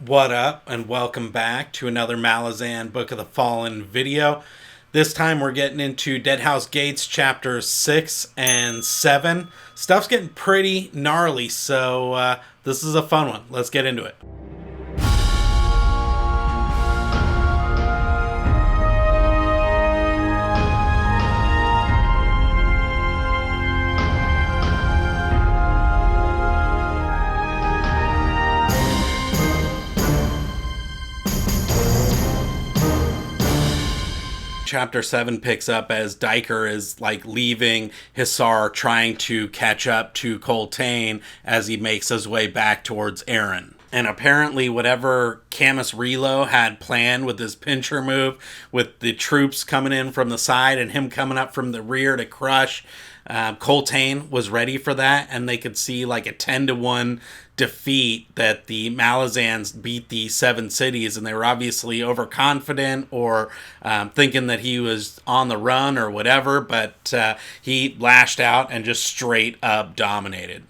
What up, and welcome back to another Malazan Book of the Fallen video. This time we're getting into Deadhouse Gates chapters 6 and 7. Stuff's getting pretty gnarly, so this is a fun one. Let's get into it. Chapter 7 picks up as Diker is leaving Hisar, trying to catch up to Coltane as he makes his way back towards Aaron. And apparently whatever Camus Relo had planned with his pincher move, with the troops coming in from the side and him coming up from the rear to crush, Coltane was ready for that, and they could see a 10-1 defeat that the Malazans beat the 7 cities, and they were obviously overconfident or thinking that he was on the run or whatever, but he lashed out and just straight up dominated.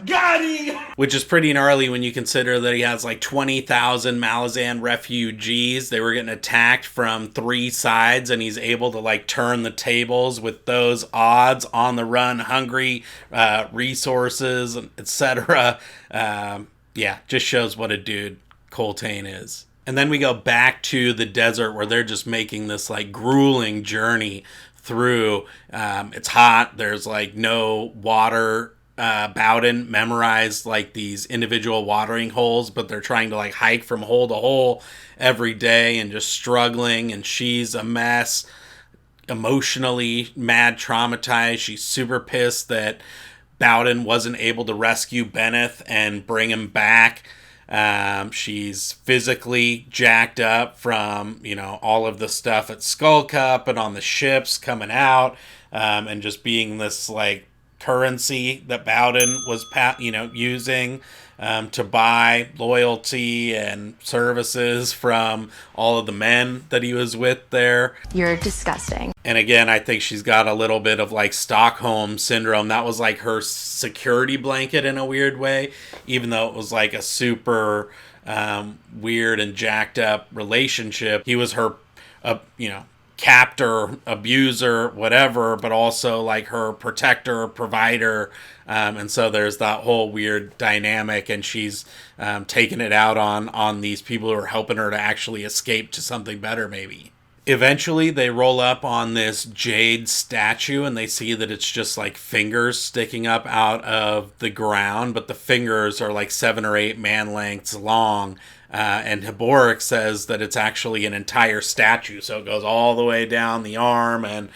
Got him! Which is pretty gnarly when you consider that he has 20,000 Malazan refugees. They were getting attacked from 3 sides, and he's able to turn the tables with those odds, on the run, hungry, resources, etc. Yeah, just shows what a dude Coltane is. And then we go back to the desert where they're just making this grueling journey through. It's hot. There's no water. Bowden memorized these individual watering holes, but they're trying to hike from hole to hole every day and just struggling, and she's a mess, emotionally mad, traumatized. She's super pissed that Bowden wasn't able to rescue Benneth and bring him back. She's physically jacked up from all of the stuff at Skull Cup and on the ships coming out, and just being this currency that Bowden was using to buy loyalty and services from all of the men that he was with there. You're disgusting. And again, I think she's got a little bit of Stockholm syndrome. That was her security blanket in a weird way, even though it was a super weird and jacked up relationship. He was her captor, abuser, whatever, but also her protector, provider, and so there's that whole weird dynamic, and she's taking it out on these people who are helping her to actually escape to something better, maybe. Eventually they roll up on this jade statue, and they see that it's just fingers sticking up out of the ground, but the fingers are 7 or 8 man lengths long. And Heboric says that it's actually an entire statue, so it goes all the way down the arm and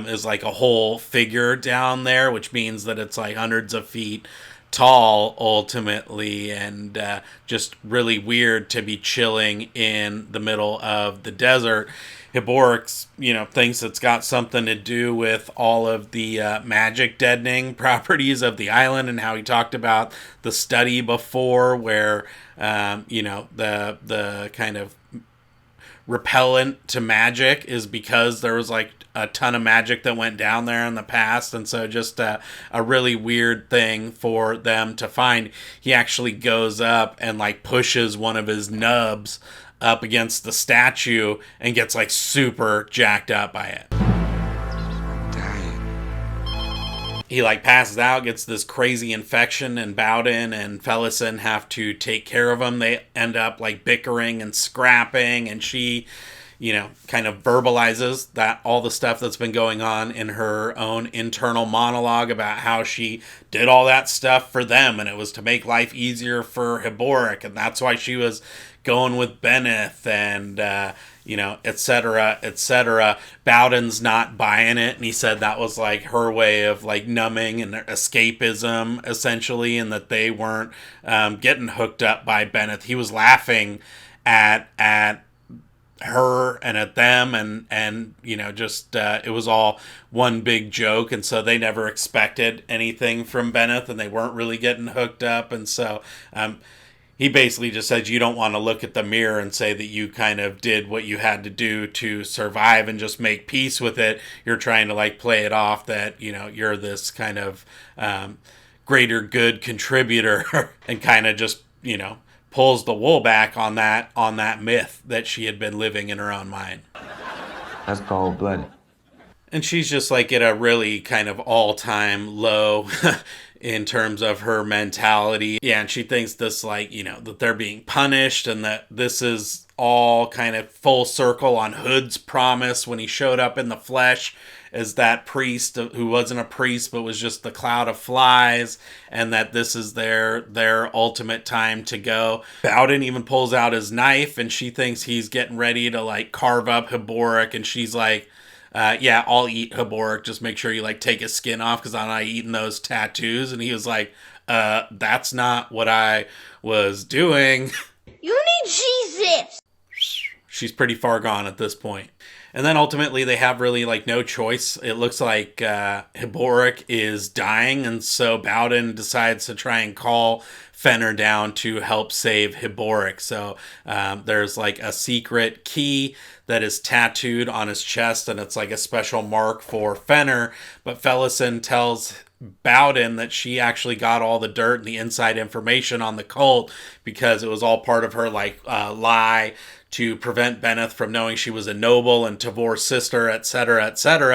is a whole figure down there, which means that it's hundreds of feet tall ultimately, and just really weird to be chilling in the middle of the desert. Heboric, thinks it's got something to do with all of the magic deadening properties of the island, and how he talked about the study before where, the kind of repellent to magic is because there was a ton of magic that went down there in the past, and so just a really weird thing for them to find. He actually goes up and pushes one of his nubs up against the statue and gets super jacked up by it. He passes out, gets this crazy infection, and Bowden and Felison have to take care of him. They end up bickering and scrapping, and she kind of verbalizes that all the stuff that's been going on in her own internal monologue about how she did all that stuff for them, and it was to make life easier for Heboric, and that's why she was going with Benneth, and etc., etc. Bowden's not buying it, and he said that was her way of numbing and escapism, essentially, and that they weren't getting hooked up by Benneth. He was laughing at her and at them, and just it was all one big joke, and so they never expected anything from Benneth, and they weren't really getting hooked up, and so he basically just says you don't want to look at the mirror and say that you kind of did what you had to do to survive and just make peace with it. You're trying to play it off that you're this kind of greater good contributor and kind of just pulls the wool back on that myth that she had been living in her own mind. That's cold-blooded. And she's just like at a really kind of all-time low in terms of her mentality. Yeah, and she thinks this, like, that they're being punished and that this is all kind of full circle on Hood's promise when he showed up in the flesh as that priest who wasn't a priest but was just the cloud of flies, and that this is their ultimate time to go. Bowden even pulls out his knife, and she thinks he's getting ready to like carve up Heboric, and she's like, yeah, I'll eat Heboric, just make sure you like take his skin off because I'm not eating those tattoos. And he was like, that's not what I was doing. You need Jesus! She's pretty far gone at this point. And then ultimately they have really like no choice. It looks like Heboric is dying, and so Bowden decides to try and call Fenner down to help save Heboric. So there's like a secret key that is tattooed on his chest, and it's like a special mark for Fenner. But Fellison tells Bowden that she actually got all the dirt and the inside information on the cult because it was all part of her like lie to prevent Benneth from knowing she was a noble and Tavor's sister, etc.,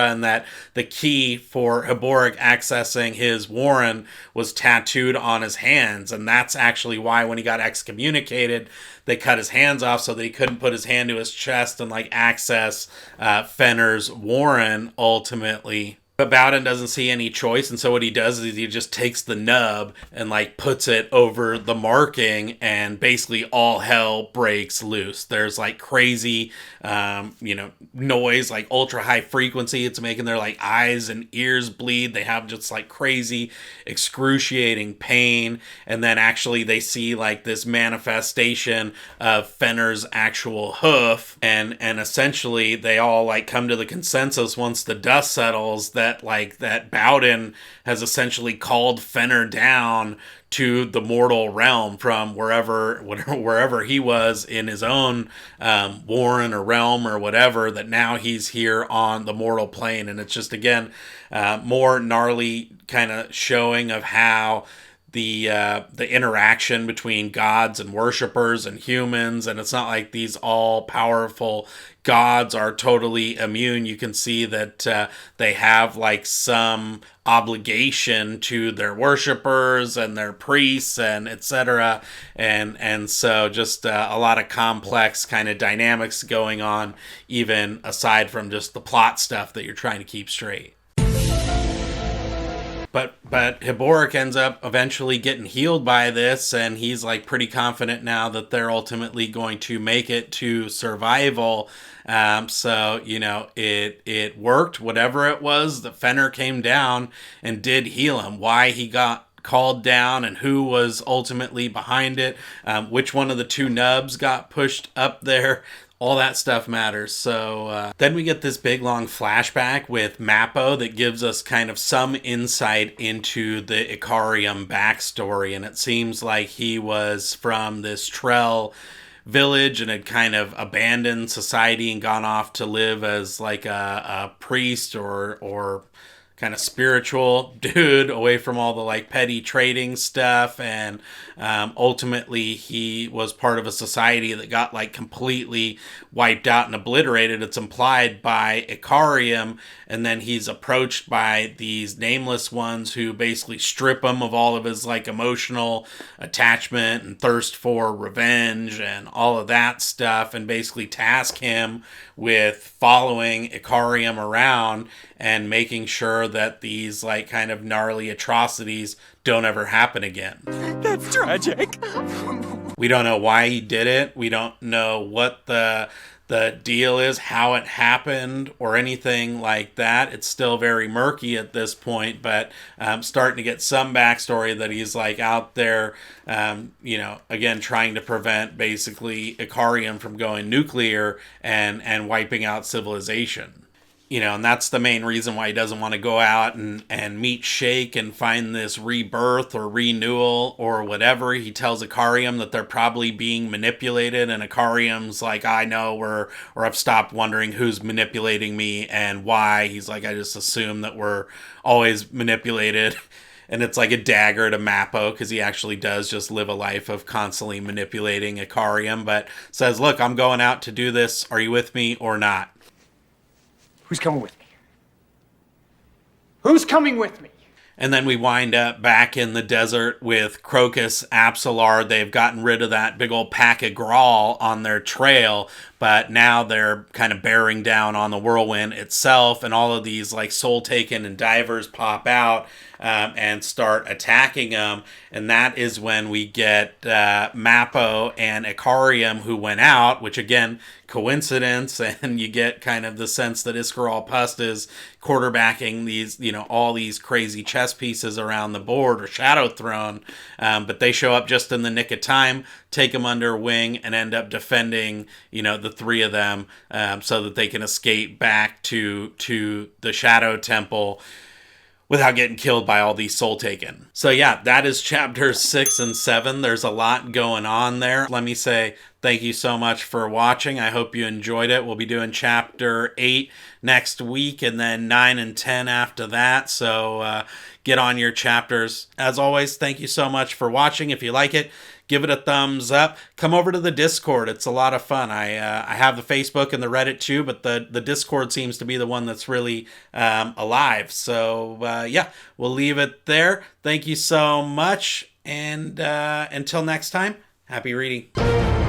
and that the key for Heboric accessing his warren was tattooed on his hands, and that's actually why when he got excommunicated, they cut his hands off so that he couldn't put his hand to his chest and like access Fenner's warren ultimately. But Bowden doesn't see any choice, and so what he does is he just takes the nub and like puts it over the marking, and basically all hell breaks loose. There's like crazy, noise, like ultra high frequency. It's making their like eyes and ears bleed. They have just like crazy, excruciating pain, and then actually they see like this manifestation of Fenner's actual hoof, and essentially they all like come to the consensus once the dust settles that Bowden has essentially called Fenner down to the mortal realm from wherever he was in his own warren or realm or whatever, that now he's here on the mortal plane. And it's just, again, more gnarly kind of showing of how the interaction between gods and worshippers and humans, and it's not like these all-powerful gods are totally immune. You can see that they have like some obligation to their worshippers and their priests and etc. And so just a lot of complex kind of dynamics going on, even aside from just the plot stuff that you're trying to keep straight. But Heboric ends up eventually getting healed by this, and he's like pretty confident now that they're ultimately going to make it to survival. So, it worked, whatever it was. The Fenner came down and did heal him. Why he got called down and who was ultimately behind it, which one of the two nubs got pushed up there, all that stuff matters. So then we get this big long flashback with Mappo that gives us kind of some insight into the Icarium backstory, and it seems like he was from this Trell village and had kind of abandoned society and gone off to live as like a priest or kind of spiritual dude away from all the like petty trading stuff, and ultimately he was part of a society that got like completely wiped out and obliterated. It's implied by Icarium, and then he's approached by these nameless ones who basically strip him of all of his like emotional attachment and thirst for revenge and all of that stuff, and basically task him with following Icarium around and making sure that these like kind of gnarly atrocities don't ever happen again. That's tragic. We don't know why he did it. We don't know what the deal is, how it happened, or anything like that. It's still very murky at this point, but starting to get some backstory that he's like out there, again, trying to prevent basically Icarium from going nuclear and wiping out civilization. And that's the main reason why he doesn't want to go out and meet Shake and find this rebirth or renewal or whatever. He tells Icarium that they're probably being manipulated, and Icarium's like, I know, or I've stopped wondering who's manipulating me and why. He's like, I just assume that we're always manipulated. And it's like a dagger to Mappo, because he actually does just live a life of constantly manipulating Ikariam, but says, look, I'm going out to do this. Are you with me or not? Who's coming with me? Who's coming with me? And then we wind up back in the desert with Crocus, Apsalar. They've gotten rid of that big old pack of Grawl on their trail, but now they're kind of bearing down on the whirlwind itself, and all of these like Soul Taken and Divers pop out and start attacking them. And that is when we get Mappo and Ikariam, who went out, which again, coincidence, and you get kind of the sense that Iskar Pust is quarterbacking these, all these crazy chess pieces around the board, or Shadow Throne, but they show up just in the nick of time, take them under wing, and end up defending, the three of them, so that they can escape back to the Shadow Temple without getting killed by all these Soul Taken. So yeah, that is chapters 6 and 7. There's a lot going on there. Let me say thank you so much for watching. I hope you enjoyed it. We'll be doing chapter 8 next week, and then 9 and 10 after that. So get on your chapters. As always, thank you so much for watching. If you like it, give it a thumbs up. Come over to the Discord. It's a lot of fun. I have the Facebook and the Reddit too, but the Discord seems to be the one that's really alive. So yeah, we'll leave it there. Thank you so much. And until next time, happy reading.